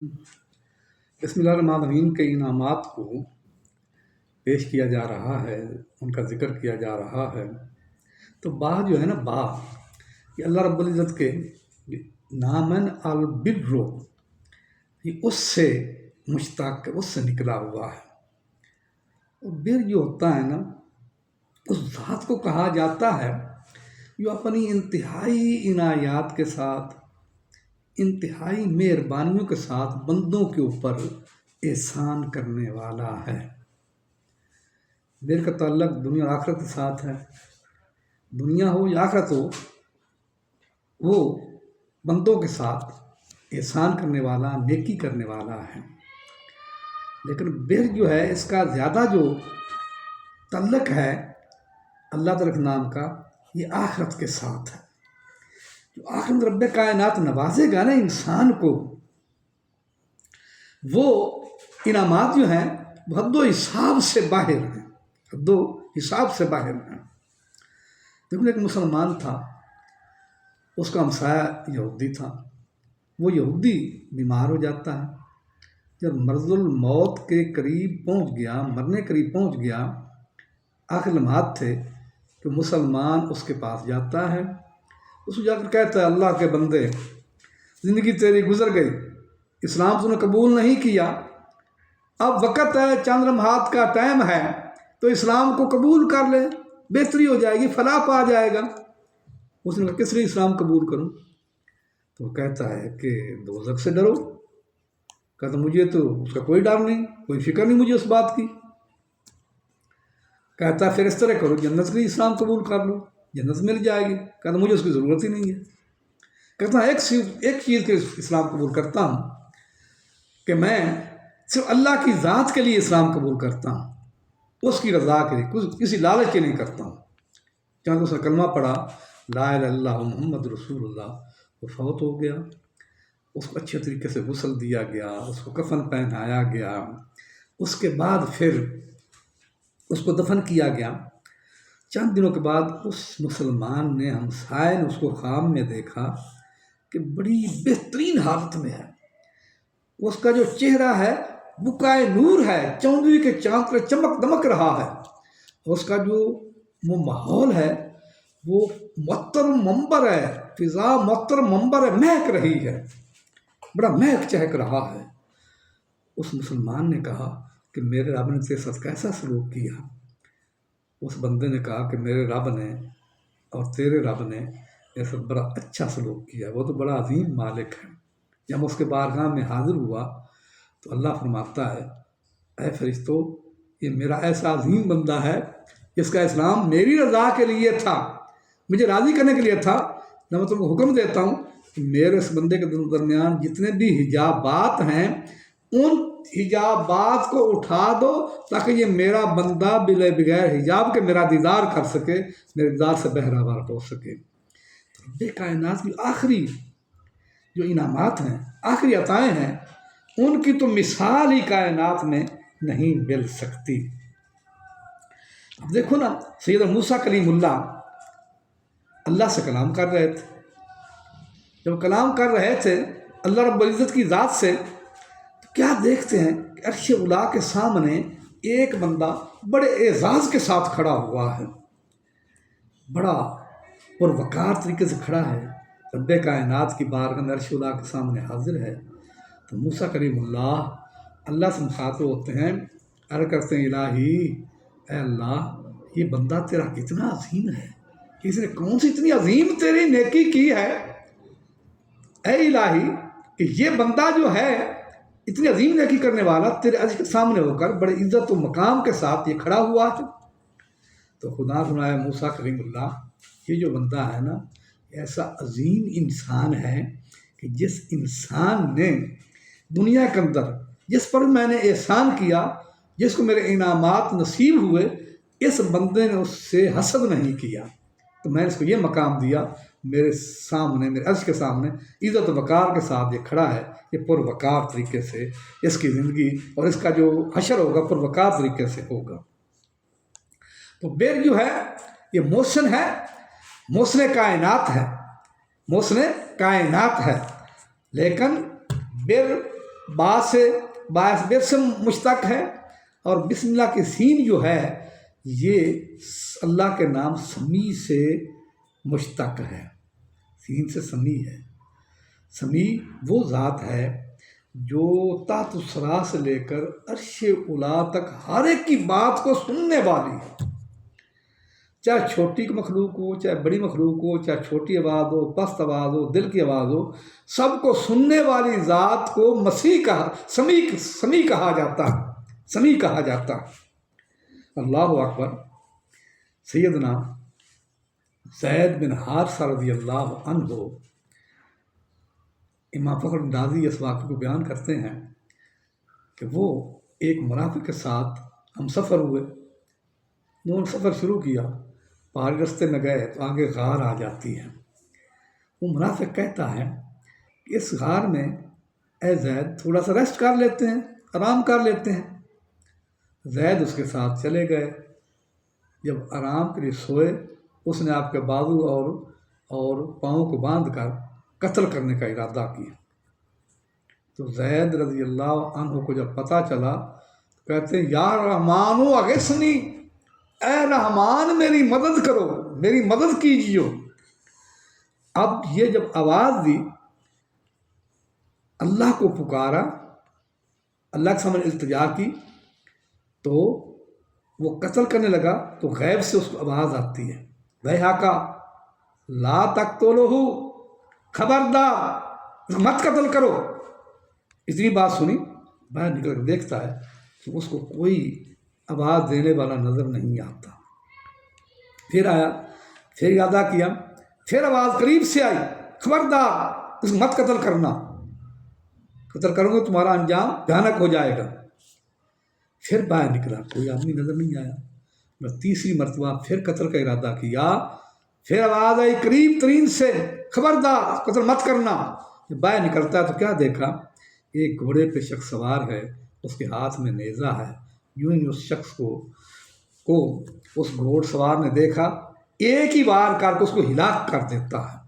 بسم اللہ الرحمن الرحیم کے انعامات کو پیش کیا جا رہا ہے، ان کا ذکر کیا جا رہا ہے۔ تو جو ہے نا یہ اللہ رب العزت کے نامن البرو، یہ اس سے مشتق، اس سے نکلا ہوا ہے۔ اور بر جو ہوتا ہے نا، اس ذات کو کہا جاتا ہے جو اپنی انتہائی عنایات کے ساتھ، انتہائی مہربانیوں کے ساتھ بندوں کے اوپر احسان کرنے والا ہے۔ بر کا تعلق دنیا اور آخرت کے ساتھ ہے۔ دنیا ہو یا آخرت ہو، وہ بندوں کے ساتھ احسان کرنے والا، نیکی کرنے والا ہے۔ لیکن بر جو ہے، اس کا زیادہ جو تعلق ہے اللہ تعالیٰ کے نام کا، یہ آخرت کے ساتھ ہے۔ جو آخرت رب کائنات نوازے گا نا انسان کو، وہ انعامات جو ہیں وہ حد و حساب سے باہر ہیں، حد و حساب سے باہر ہیں۔ دیکھو، ایک مسلمان تھا، اس کا ہمسایہ یہودی تھا۔ وہ یہودی بیمار ہو جاتا ہے۔ جب مرض الموت کے قریب پہنچ گیا، مرنے قریب پہنچ گیا، آخر لمحات تھے کہ مسلمان اس کے پاس جاتا ہے، اس کو جا کر کہتا ہے، اللہ کے بندے، زندگی تیری گزر گئی، اسلام تو نے قبول نہیں کیا، اب وقت ہے، چند لمحات کا ٹائم ہے، تو اسلام کو قبول کر لے، بہتری ہو جائے گی، فلاح پا جائے گا۔ اس نے کہا، کس لیے اسلام قبول کروں؟ تو وہ کہتا ہے کہ دوزخ سے ڈرو۔ کہتا مجھے تو اس کا کوئی ڈر نہیں، کوئی فکر نہیں مجھے اس بات کی۔ کہتا پھر اس طرح کرو، جنت کے لیے اسلام قبول کر لو، جنت مل جائے گی۔ کہتا مجھے اس کی ضرورت ہی نہیں ہے۔ کہتا ایک چیز کے اسلام قبول کرتا ہوں کہ میں صرف اللہ کی ذات کے لیے اسلام قبول کرتا ہوں، اس کی رضا کے لیے، کسی لالچ کے نہیں کرتا ہوں۔ چاہے اس نے کلمہ پڑھا، لا الہ الا اللہ محمد رسول اللہ، وہ فوت ہو گیا، اس کو اچھے طریقے سے غسل دیا گیا، اس کو کفن پہنایا گیا، اس کے بعد پھر اس کو دفن کیا گیا۔ چند دنوں کے بعد اس مسلمان نے، ہمسائے نے اس کو خواب میں دیکھا کہ بڑی بہترین حالت میں ہے۔ اس کا جو چہرہ ہے بقائے نور ہے، چاندنی کے چاند پر چمک دمک رہا ہے۔ اس کا جو وہ ماحول ہے وہ معطر منبر ہے، فضا معطر منبر ہے، مہک رہی ہے، بڑا مہک چہک رہا ہے۔ اس مسلمان نے کہا کہ میرے رب نے تیرے ساتھ کیسا سلوک کیا؟ اس بندے نے کہا کہ میرے رب نے اور تیرے رب نے میرے ساتھ بڑا اچھا سلوک کیا، وہ تو بڑا عظیم مالک ہے۔ جب اس کے بارگاہ میں حاضر ہوا تو اللہ فرماتا ہے، اے فرشتو، یہ میرا ایسا عظیم بندہ ہے جس کا اسلام میری رضا کے لیے تھا، مجھے راضی کرنے کے لیے تھا۔ میں تم کو حکم دیتا ہوں کہ میرے اس بندے کے درمیان جتنے بھی حجابات ہیں، ان حجابات کو اٹھا دو تاکہ یہ میرا بندہ بغیر حجاب کے میرا دیدار کر سکے، میرے دیدار سے بہرہ ہو سکے۔ رب کائنات کی آخری جو انعامات ہیں، آخری عطائیں ہیں، ان کی تو مثال ہی کائنات میں نہیں مل سکتی۔ اب دیکھو نا، سیدنا موسیٰ کلیم اللہ سے کلام کر رہے تھے۔ جب کلام کر رہے تھے اللہ رب العزت کی ذات سے، تو کیا دیکھتے ہیں کہ عرش اولیٰ کے سامنے ایک بندہ بڑے اعزاز کے ساتھ کھڑا ہوا ہے، بڑا پروقار طریقے سے کھڑا ہے، رب کائنات کی بارگاہ میں عرش اولیٰ کے سامنے حاضر ہے۔ تو موسیٰ کلیم اللہ سے مخاطب ہوتے ہیں، عرض کرتے ہیں، الہی، اے اللہ، یہ بندہ تیرا کتنا عظیم ہے، اس نے کون سی اتنی عظیم تیری نیکی کی ہے، اے الہی، کہ یہ بندہ جو ہے اتنی عظیم نیکی کرنے والا تیرے عرش کے سامنے ہو کر بڑے عزت و مقام کے ساتھ یہ کھڑا ہوا ہے۔ تو خدا سنایا موسیٰ کلیم یہ جو بندہ ہے نا، ایسا عظیم انسان ہے کہ جس انسان نے دنیا کے اندر جس پر میں نے احسان کیا، جس کو میرے انعامات نصیب ہوئے، اس بندے نے اس سے حسد نہیں کیا، تو میں نے اس کو یہ مقام دیا، میرے سامنے، میرے عرش کے سامنے عزت و وقار کے ساتھ یہ کھڑا ہے، یہ پروقار طریقے سے اس کی زندگی اور اس کا جو حشر ہوگا پروقار طریقے سے ہوگا۔ تو بر جو ہے یہ محسن ہے، محسن کائنات ہے، محسن کائنات ہے۔ لیکن بر با سے باعث بے سے مشتق ہے، اور بسم اللہ کی سین جو ہے یہ اللہ کے نام سمیع سے مشتق ہے، سین سے سمیع ہے۔ سمیع وہ ذات ہے جو تحت الثری سے لے کر عرش اولی تک ہر ایک کی بات کو سننے والی ہے، چاہے چھوٹی مخلوق ہو، چاہے بڑی مخلوق ہو، چاہے چھوٹی آواز ہو، پست آواز ہو، دل کی آواز ہو، سب کو سننے والی ذات کو سمیع کہا جاتا ہے، سمیع کہا جاتا ہے۔ اللہ اکبر۔ سیدنا زید بن حارثہ رضی اللہ عنہ امام فخر رازی اس واقعے کو بیان کرتے ہیں کہ وہ ایک مرافق کے ساتھ ہم سفر ہوئے، انہوں نے سفر شروع کیا، پہاڑی رستے میں گئے تو آگے غار آ جاتی ہے۔ وہ منافق کہتا ہے کہ اس غار میں اے زید تھوڑا سا ریسٹ کر لیتے ہیں، آرام کر لیتے ہیں۔ زید اس کے ساتھ چلے گئے، جب آرام کے لیے سوئے اس نے آپ کے بازو اور پاؤں کو باندھ کر قتل کرنے کا ارادہ کیا۔ تو زید رضی اللہ عنہ کو جب پتہ چلا تو کہتے ہیں یا رحمان اغثنی، اے رحمان میری مدد کرو، میری مدد کیجیے۔ اب یہ جب آواز دی، اللہ کو پکارا، اللہ کے سامنے التجا کی، تو وہ قتل کرنے لگا تو غیب سے اس کو آواز آتی ہے، ویحاکا لا تقتلہ، خبردار مت قتل کرو۔ اتنی بات سنی، باہر نکل کر دیکھتا ہے کہ اس کو کوئی آواز دینے والا نظر نہیں آتا۔ پھر آیا، پھر ارادہ کیا، پھر آواز قریب سے آئی، خبردار اس مت قتل کرنا، قتل کرو گے تمہارا انجام بھیانک ہو جائے گا۔ پھر باہر نکلا، کوئی آدمی نظر نہیں آیا۔ میں تیسری مرتبہ پھر قتل کا ارادہ کیا، پھر آواز آئی قریب ترین سے، خبردار قتل مت کرنا۔ جب باہر نکلتا ہے تو کیا دیکھا، ایک گھوڑے پہ شخص سوار ہے، اس کے ہاتھ میں نیزہ ہے۔ یوں ہی اس شخص کو اس گھوڑ سوار نے دیکھا، ایک ہی وار کر کے اس کو ہلاک کر دیتا ہے۔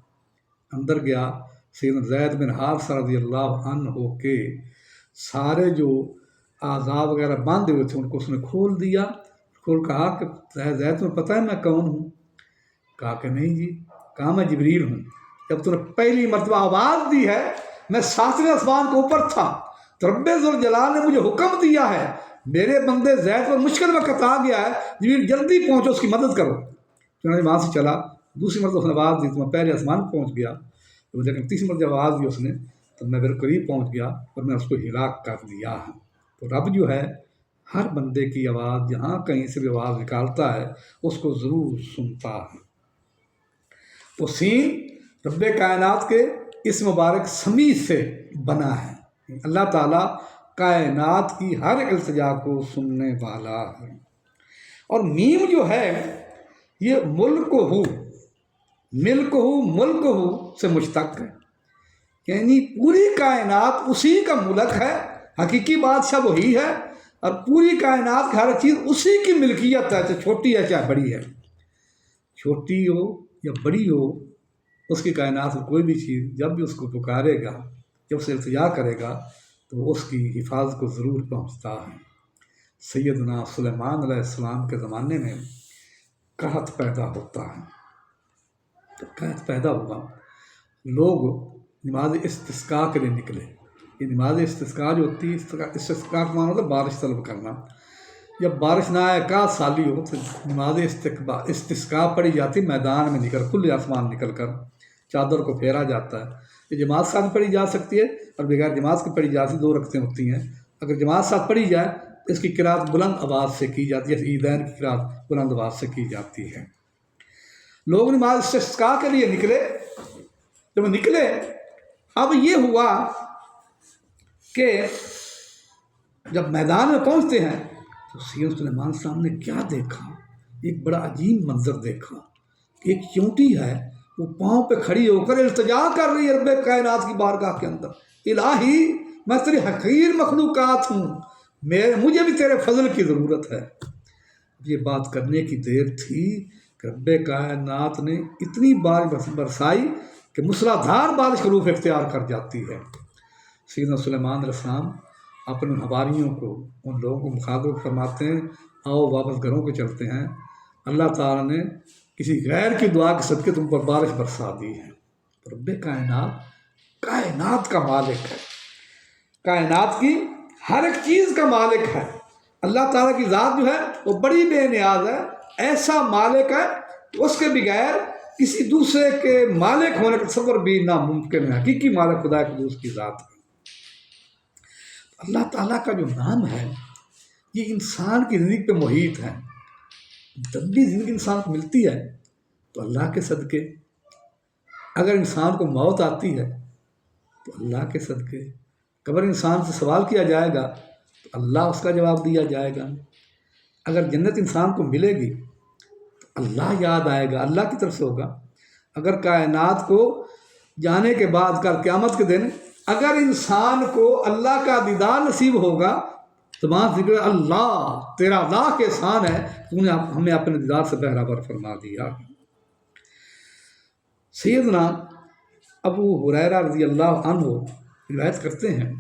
اندر گیا، سیدنا زید بن حارثہ رضی اللہ عنہ کے سارے جو اعضاء وغیرہ باندھے ہوئے تھے ان کو اس نے کھول دیا، کھول کہا کہ زید تمہیں پتہ ہے میں کون ہوں؟ کہا کہ نہیں جی۔ کہا میں جبریل ہوں۔ جب تم نے پہلی مرتبہ آواز دی ہے میں ساتویں آسمان کے اوپر تھا تو رب ذوالجلال نے مجھے حکم دیا ہے، میرے بندے زید پر مشکل وقت آ گیا ہے، جبریل جلدی پہنچو اس کی مدد کرو۔ چنانچہ وہاں سے چلا، دوسری مرتبہ اس نے آواز دی تو میں پہلے آسمان پہنچ گیا، لیکن تیسری مرتبہ آواز دی اس نے تو میں میرے قریب پہنچ گیا اور میں اس کو ہلاک کر دیا ہے۔ تو رب جو ہے ہر بندے کی آواز جہاں کہیں سے بھی آواز نکالتا ہے اس کو ضرور سنتا ہے۔ تو سین رب کائنات کے اس مبارک سمیع سے بنا ہے، اللہ تعالیٰ کائنات کی ہر التجا کو سننے والا ہے۔ اور میم جو ہے یہ ملک ہو سے مشتق ہے، یعنی پوری کائنات اسی کا ملک ہے، حقیقی بادشاہ وہی ہے، اور پوری کائنات کی ہر چیز اسی کی ملکیت ہے، چاہے چھوٹی ہے چاہے بڑی ہے، چھوٹی ہو یا بڑی ہو، اس کی کائنات میں کوئی بھی چیز جب بھی اس کو پکارے گا، جب اسے التجا کرے گا تو اس کی حفاظت کو ضرور پہنچتا ہے۔ سیدنا سلیمان علیہ السلام کے زمانے میں قحط پیدا ہوتا ہے، تو قحط پیدا ہوا، لوگ نماز استسقاء کے لیے نکلے۔ یہ نماز استسقاء جو ہوتی ہے، استسقاء کا معنی ہوتا ہے بارش طلب کرنا۔ جب بارش نہ آئے کا سالی ہو تو نماز استسقاء پڑھی جاتی، میدان میں نکل کھلے آسمان نکل کر چادر کو پھیرا جاتا ہے۔ یہ جماعت ساتھ پڑھی جا سکتی ہے اور بغیر جماعت کی پڑھی جاتی، 2 رکعتیں ہوتی ہیں۔ اگر جماعت ساتھ پڑھی جائے تو اس کی قرات بلند آواز سے کی جاتی ہے، عیدین کی قرات بلند آواز سے کی جاتی ہے۔ لوگ نماز استسقاء کے لیے نکلے، جب نکلے اب یہ ہوا کہ جب میدان میں پہنچتے ہیں تو سید سلیمان صاحب نے کیا دیکھا، ایک بڑا عجیب منظر دیکھا۔ ایک چونٹی ہے وہ پاؤں پہ کھڑی ہو کر التجا کر رہی ہے رب کائنات کی بارگاہ کے اندر، الہی میں تیری حقیر مخلوقات ہوں، مجھے بھی تیرے فضل کی ضرورت ہے۔ یہ بات کرنے کی دیر تھی کہ رب کائنات نے اتنی بارش برسائی کہ موسلادھار بارش کا روپ اختیار کر جاتی ہے۔ سیدنا سلیمان علیہ السلام اپنے حواریوں کو، ان لوگوں کو مخاطب فرماتے ہیں، آؤ واپس گھروں کو چلتے ہیں، اللہ تعالیٰ نے کسی غیر کی دعا کے صدقے تم پر بارش برسا دی ہے۔ رب کائنات کا مالک ہے، کائنات کی ہر ایک چیز کا مالک ہے۔ اللہ تعالیٰ کی ذات جو ہے وہ بڑی بے نیاز ہے، ایسا مالک ہے کہ اس کے بغیر کسی دوسرے کے مالک ہونے کا تصور بھی ناممکن ہے۔ حقیقی مالک خدا قدوس کی ذات ہے۔ اللہ تعالیٰ کا جو نام ہے یہ انسان کی زندگی پہ محیط ہے۔ جب بھی زندگی انسان کو ملتی ہے تو اللہ کے صدقے، اگر انسان کو موت آتی ہے تو اللہ کے صدقے، قبر انسان سے سوال کیا جائے گا تو اللہ اس کا جواب دیا جائے گا، اگر جنت انسان کو ملے گی تو اللہ یاد آئے گا، اللہ کی طرف سے ہوگا، اگر کائنات کو جانے کے بعد کل قیامت کے دن اگر انسان کو اللہ کا دیدار نصیب ہوگا تو وہاں ذکر اللہ تیرا لاکھ احسان ہے، تو نے ہمیں اپنے دیدار سے بہرہ فرما دیا۔ سیدنا ابو ہریرہ رضی اللہ عنہ روایت کرتے ہیں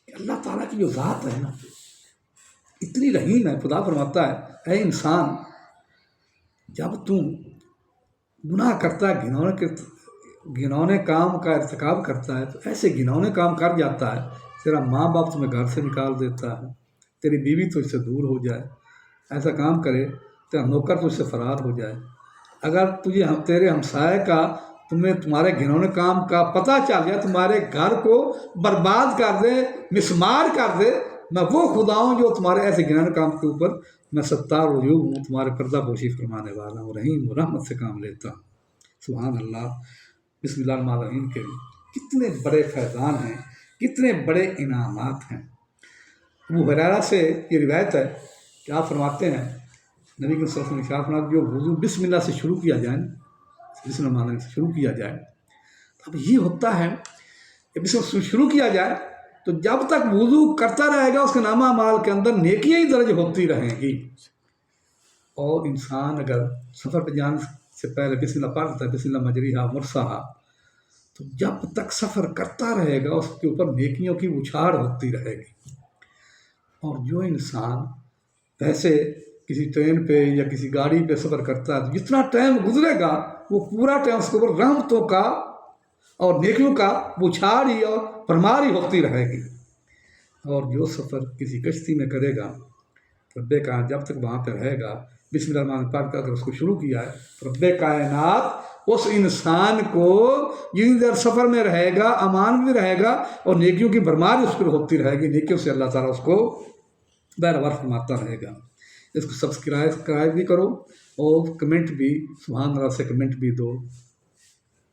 کہ اللہ تعالیٰ کی جو ذات ہے نا اتنی رحیم ہے، خدا فرماتا ہے اے انسان جب تم گناہ کرتا ہے، گھنونے کام کا ارتکاب کرتا ہے، تو ایسے گھنونے کام کر جاتا ہے، تیرا ماں باپ تمہیں گھر سے نکال دیتا ہے، تیری بیوی تجھ سے دور ہو جائے، ایسا کام کرے تیرا نوکر تجھ سے فرار ہو جائے، اگر تجھے تیرے ہمسائے کا تمہارے گھنونے کام کا پتہ چل جائے، تمہارے گھر کو برباد کر دے، مسمار کر دے، میں وہ خدا ہوں جو تمہارے ایسے گھنونے کام کے اوپر میں ستار وجوب ہوں، تمہارے پردہ پوشی فرمانے والا ہوں، رحیم و رحمت سے کام لیتا ہوں۔ سبحان اللہ، بسم اللہ الرحمن الرحیم کے کتنے بڑے فیضان ہیں، کتنے بڑے انعامات ہیں۔ ابو ہریرہ سے یہ روایت ہے کہ آپ فرماتے ہیں نبی کے صلی اللہ علیہ وسلم نے فرمایا جو وضو بسم اللہ سے شروع کیا جائے، بسم اللہ الرحمن سے شروع کیا جائے، اب یہ ہوتا ہے کہ بسم اللہ سے شروع کیا جائے تو جب تک وضو کرتا رہے گا اس کے نامہ اعمال کے اندر نیکیاں ہی درج ہوتی رہیں گی، اور انسان اگر سفر پہ جانے سے پہلے بسم اللہ پڑھتا ہے، بسم اللہ مجریہا مرساہا، تو جب تک سفر کرتا رہے گا اس کے اوپر نیکیوں کی اچھاڑ ہوتی رہے گی۔ اور جو انسان ویسے کسی ٹرین پہ یا کسی گاڑی پہ سفر کرتا ہے تو جتنا ٹائم گزرے گا وہ پورا ٹائم اس کے اوپر رحمتوں کا اور نیکیوں کا بچھاڑ ہی اور پرمار ہی ہوتی رہے گی۔ اور جو سفر کسی کشتی میں کرے گا رب کائنات جب تک وہاں پہ رہے گا بسم اللہ الرحمن الرحیم پڑھ کر اگر اس کو شروع کیا ہے تو رب کائنات اس انسان کو جتنی دیر سفر میں رہے گا امان بھی رہے گا اور نیکیوں کی بھرمار اس پر ہوتی رہے گی، نیکیوں سے اللہ تعالیٰ اس کو بہرہ فرماتا رہے گا۔ اس کو سبسکرائب بھی کرو اور کمنٹ بھی سبحان اللہ سے کمنٹ بھی دو۔